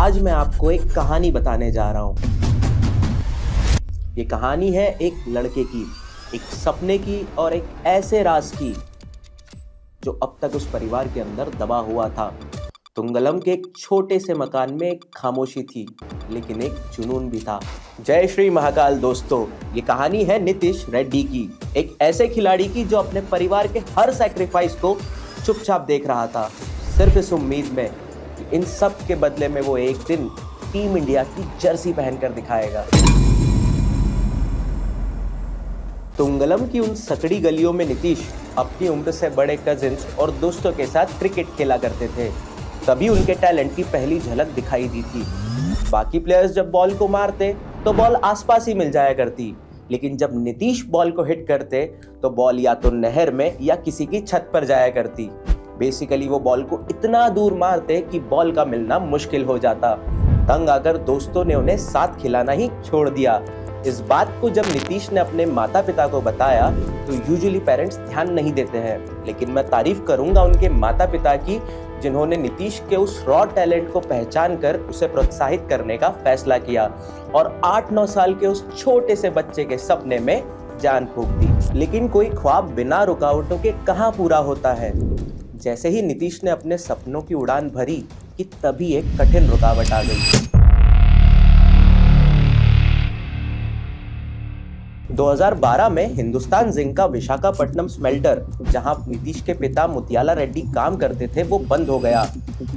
आज मैं आपको एक कहानी बताने जा रहा हूँ। ये कहानी है एक लड़के की, एक सपने की और एक ऐसे राज की जो अब तक उस परिवार के अंदर दबा हुआ था। तुंगलम के एक छोटे से मकान में एक खामोशी थी, लेकिन एक जुनून भी था। जय श्री महाकाल दोस्तों, ये कहानी है नीतीश रेड्डी की, एक ऐसे खिलाड़ी की जो अपने परिवार के हर सैक्रिफाइस को चुपचाप देख रहा था, सिर्फ इस उम्मीद में कि इन सब के बदले में वो एक दिन टीम इंडिया की जर्सी पहनकर दिखाएगा। तुंगलम की उन सकड़ी गलियों में नीतीश अपनी उम्र से बड़े कजिन्स और दोस्तों के साथ क्रिकेट खेला करते थे। तभी उनके टैलेंट की पहली झलक दिखाई दी थी। बाकी प्लेयर्स जब बॉल को मारते तो बॉल आसपास ही मिल जाया करती, लेकिन जब नीतीश बॉल को हिट करते तो बॉल या तो नहर में या किसी की छत पर जाया करती। बेसिकली वो बॉल को इतना दूर मारते कि बॉल का मिलना मुश्किल हो जाता। तंग आकर दोस्तों ने उन्हें साथ खिलाना ही छोड़ दिया। इस बात को जब नीतीश ने अपने माता पिता को बताया तो यूजुअली पेरेंट्स ध्यान नहीं देते हैं, लेकिन मैं तारीफ करूंगा उनके माता पिता की, जिन्होंने नीतीश के उस रॉ टैलेंट को पहचान कर उसे प्रोत्साहित करने का फैसला किया और 8-9 साल के उस छोटे से बच्चे के सपने में जान फूंक दी। लेकिन कोई ख्वाब बिना रुकावटों के कहाँ पूरा होता है। जैसे ही नीतीश ने अपने सपनों की उड़ान भरी कि तभी एक कठिन रुकावट आ गई। 2012 में हिंदुस्तान जिंक का विशाखापट्टनम स्मेल्टर, जहां नीतीश के पिता मुतियाला रेड्डी काम करते थे, वो बंद हो गया।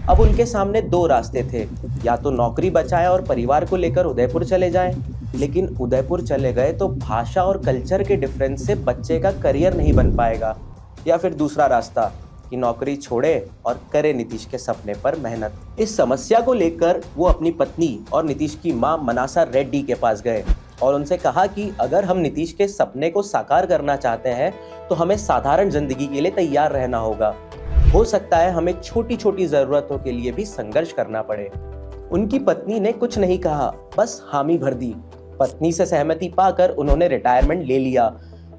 अब उनके सामने दो रास्ते थे, या तो नौकरी बचाएं और परिवार को लेकर उदयपुर चले जाएं, लेकिन उदयपुर चले गए तो भाषा और कल्चर के डिफरेंस से बच्चे का करियर नहीं बन पाएगा, या फिर दूसरा रास्ता कि नौकरी छोड़े और करे नीतीश के सपने पर मेहनत। इस समस्या को लेकर वो अपनी पत्नी और नीतीश की मां मनासा रेड्डी के पास गए और उनसे कहा कि अगर हम नीतीश के सपने को साकार करना चाहते हैं तो हमें साधारण जिंदगी के लिए तैयार रहना होगा। हो सकता है हमें छोटी छोटी जरूरतों के लिए भी संघर्ष करना पड़े। उनकी पत्नी ने कुछ नहीं कहा, बस हामी भर दी। पत्नी से सहमति पाकर उन्होंने रिटायरमेंट ले लिया,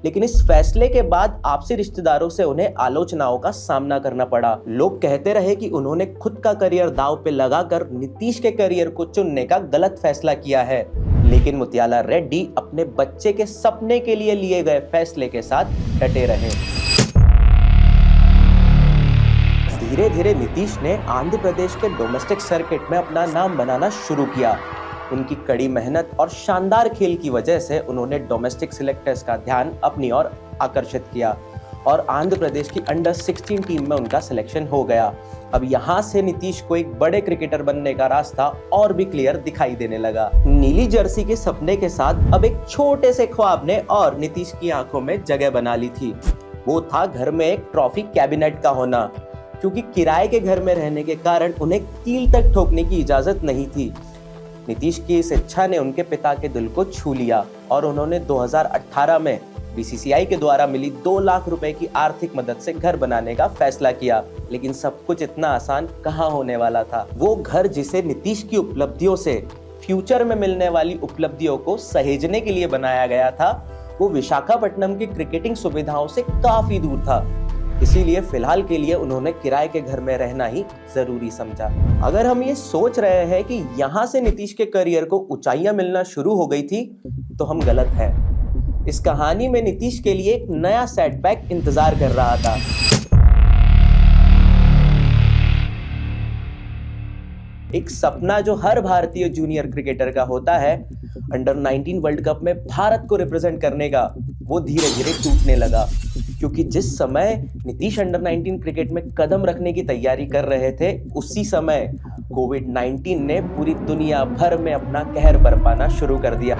लेकिन इस फैसले के बाद आपसी रिश्तेदारों से उन्हें आलोचनाओं का सामना करना पड़ा। लोग कहते रहे कि उन्होंने खुद का करियर दांव पे लगाकर नीतीश के करियर को चुनने का गलत फैसला किया है, लेकिन मुतियाला रेड्डी अपने बच्चे के सपने के लिए लिए गए फैसले के साथ डटे रहे। धीरे धीरे नीतीश ने आंध्र प्रदेश के डोमेस्टिक सर्किट में अपना नाम बनाना शुरू किया। उनकी कड़ी मेहनत और शानदार खेल की वजह से उन्होंने डोमेस्टिक सिलेक्टर्स का ध्यान अपनी ओर आकर्षित किया और आंध्र प्रदेश की अंडर 16 टीम में उनका सिलेक्शन हो गया। अब यहाँ से नीतीश को एक बड़े क्रिकेटर बनने का रास्ता और भी क्लियर दिखाई देने लगा। नीली जर्सी के सपने के साथ अब एक छोटे से ख्वाब ने और नीतीश की आंखों में जगह बना ली थी। वो था घर में एक ट्रॉफी कैबिनेट का होना, क्योंकि किराए के घर में रहने के कारण उन्हें कील तक ठोकने की इजाजत नहीं थी। नीतीश की इस इच्छा ने उनके पिता के दिल को छू लिया और उन्होंने 2018 में बीसीसीआई के द्वारा मिली 2 लाख रुपए की आर्थिक मदद से घर बनाने का फैसला किया। लेकिन सब कुछ इतना आसान कहाँ होने वाला था। वो घर जिसे नीतीश की उपलब्धियों से फ्यूचर में मिलने वाली उपलब्धियों को सहेजने के लिए बनाया गया था, वो विशाखापट्टनम की क्रिकेटिंग सुविधाओं से काफी दूर था। इसीलिए फिलहाल के लिए उन्होंने किराए के घर में रहना ही जरूरी समझा। अगर हम ये सोच रहे हैं कि यहाँ से नीतीश के करियर को ऊंचाइयां मिलना शुरू हो गई थी, तो हम गलत हैं। इस कहानी में नीतीश के लिए एक नया सेटबैक इंतजार कर रहा था। एक सपना जो हर भारतीय जूनियर क्रिकेटर का होता है, अंडर 19 वर्ल्ड कप में भारत को रिप्रेजेंट करने का, वो धीरे धीरे टूटने लगा। क्योंकि जिस समय नीतीश अंडर 19 क्रिकेट में कदम रखने की तैयारी कर रहे थे, उसी समय कोविड-19 ने पूरी दुनिया भर में अपना कहर बरपाना शुरू कर दिया।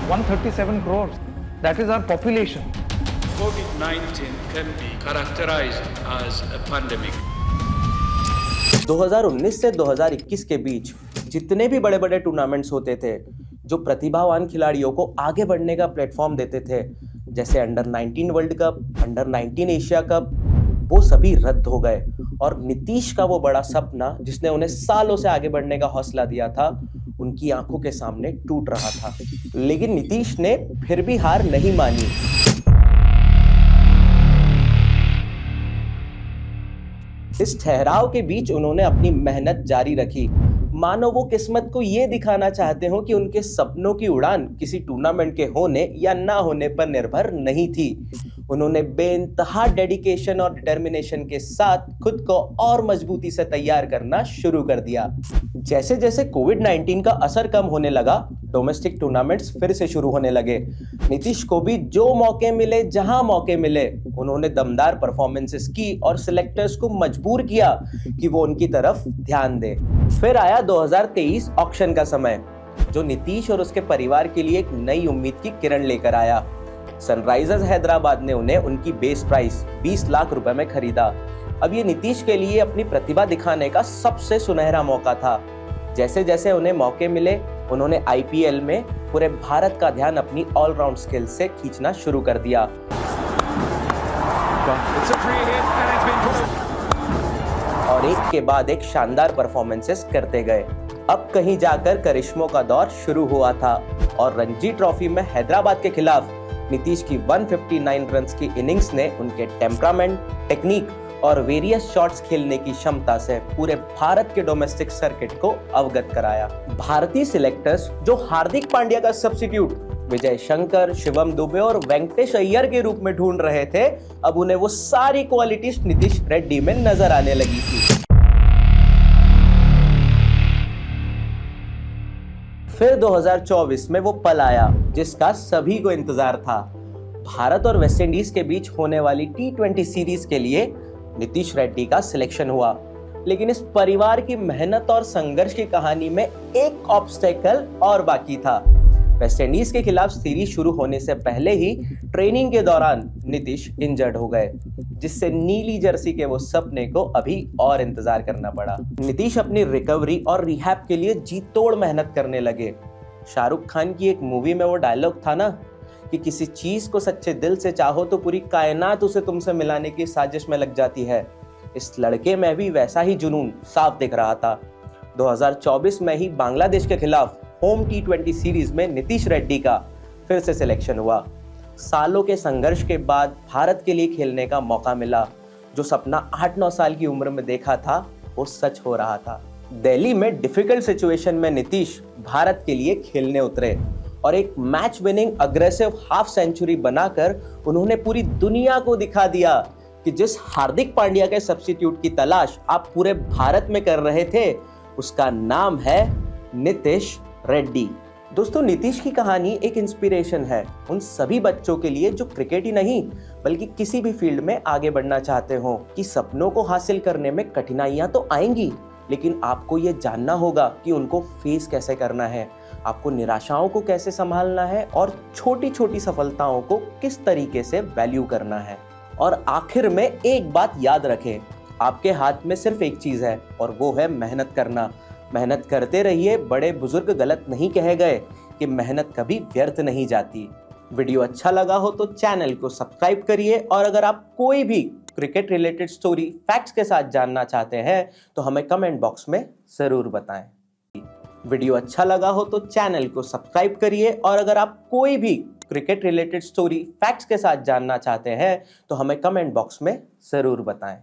137 crores. That is our population. COVID-19 can be characterized as a pandemic. 2019 से 2021 के बीच जितने भी बड़े बड़े टूर्नामेंट्स होते थे, जो प्रतिभावान खिलाड़ियों को आगे बढ़ने का प्लेटफॉर्म देते थे, जैसे under 19 world cup, under 19 Asia cup, वो सभी रद्द हो गए और नीतीश का वो बड़ा सपना जिसने उन्हें सालों से आगे बढ़ने का हौसला दिया था, उनकी आंखों के सामने टूट रहा था। लेकिन नीतीश ने फिर भी हार नहीं मानी। इस ठहराव के बीच उन्होंने अपनी मेहनत जारी रखी। मानो वो किस्मत को ये दिखाना चाहते हो कि उनके सपनों की उड़ान किसी टूर्नामेंट के होने या ना होने पर निर्भर नहीं थी। उन्होंने बेइंतहा डेडिकेशन और डिटर्मिनेशन के साथ खुद को और मजबूती से तैयार करना शुरू कर दिया। जैसे जैसे कोविड-19 का असर कम होने लगा, डोमेस्टिक टूर्नामेंट्स फिर से शुरू होने लगे। नीतीश को भी जो मौके मिले, जहां मौके मिले, उन्होंने दमदार परफॉर्मेंसेस की और सिलेक्टर्स को मजबूर किया कि वो उनकी तरफ ध्यान दे। फिर आया 2023 ऑक्शन का समय, जो नीतीश और उसके परिवार के लिए एक नई उम्मीद की किरण लेकर आया। सनराइजर्स हैदराबाद ने उन्हें उनकी बेस प्राइस 20 लाख रुपए में खरीदा। अब ये नीतीश के लिए अपनी प्रतिभा दिखाने का सबसे सुनहरा मौका था। जैसे जैसे उन्हें मौके मिले, उन्होंने आईपीएल में पूरे भारत का ध्यान अपनी ऑलराउंड स्किल्स से खींचना शुरू कर दिया। और एक के बाद एक शानदार परफॉर्मेंसेस करते गए। अब कहीं जाकर करिश्मों का दौर शुरू हुआ था और रणजी ट्रॉफी में हैदराबाद के खिलाफ नीतीश की 159 रन्स की इनिंग्स ने उनके टेम्परामेंट, टेक्निक और वेरियस शॉट्स खेलने की क्षमता से पूरे भारत के डोमेस्टिक सर्किट को अवगत कराया। भारतीय सिलेक्टर्स जो हार्दिक पांड्या का सब्स्टिट्यूट विजय शंकर, शिवम दुबे और वेंकटेश अय्यर के रूप में ढूंढ रहे थे, अब उन्हें वो सारी क्वालिटीज नीतीश रेड्डी में नजर आने लगी थी। फिर 2024 में वो पल आया जिसका सभी को इंतजार था। भारत और वेस्टइंडीज के बीच होने वाली T20 सीरीज के लिए नीतीश रेड्डी का सिलेक्शन हुआ। लेकिन इस परिवार की मेहनत और संघर्ष की कहानी में एक ऑब्स्टेकल और बाकी था। वेस्टइंडीज के खिलाफ सीरीज शुरू होने से पहले ही ट्रेनिंग के दौरान नीतीश इंजर्ड हो गए, जिससे नीली जर्सी के वो सपने को अभी और इंतजार करना पड़ा। नीतीश अपनी रिकवरी और रिहैब के लिए जी तोड़ मेहनत करने लगे। शाहरुख खान की एक मूवी में वो डायलॉग था ना कि किसी चीज को सच्चे दिल से चाहो तो पूरी कायनात उसे तुमसे मिलाने की साजिश में लग जाती है। इस लड़के में भी वैसा ही जुनून साफ दिख रहा था। 2024 में ही बांग्लादेश के खिलाफ होम T20 सीरीज में नीतीश रेड्डी का फिर से सिलेक्शन हुआ। सालों के संघर्ष के बाद भारत के लिए खेलने का मौका मिला। जो सपना 8-9 साल की उम्र में देखा था, वो सच हो रहा था। दिल्ली में डिफिकल्ट सिचुएशन में नीतीश भारत के लिए खेलने उतरे और एक match winning aggressive half century बनाकर उन्होंने पूरी दुनिया को दिखा दिया कि जिस हार्दिक पांड्या के सब्स्टिट्यूट की तलाश आप पूरे भारत में कर रहे थे, उसका नाम है नीतीश रेड्डी। दोस्तों, नीतीश की कहानी एक इंस्पिरेशन है उन सभी बच्चों के लिए जो क्रिकेट ही नहीं बल्कि किसी भी फील्ड में आगे बढ़ना चाहते हो कि सपनों को हासिल करने में कठिनाइयां तो आएंगी, लेकिन आपको ये जानना होगा कि उनको फेस कैसे करना है, आपको निराशाओं को कैसे संभालना है और छोटी छोटी सफलताओं को किस तरीके से वैल्यू करना है। और आखिर में एक बात याद रखें, आपके हाथ में सिर्फ एक चीज है और वो है मेहनत करना। मेहनत करते रहिए। बड़े बुजुर्ग गलत नहीं कहे गए कि मेहनत कभी व्यर्थ नहीं जाती। वीडियो अच्छा लगा हो तो चैनल को सब्सक्राइब करिए और अगर आप कोई भी क्रिकेट रिलेटेड स्टोरी फैक्ट्स के साथ जानना चाहते हैं तो हमें कमेंट बॉक्स में जरूर बताएं। वीडियो अच्छा लगा हो तो चैनल को सब्सक्राइब करिए और अगर आप कोई भी क्रिकेट रिलेटेड स्टोरी फैक्ट्स के साथ जानना चाहते हैं तो हमें कमेंट बॉक्स में जरूर बताएं।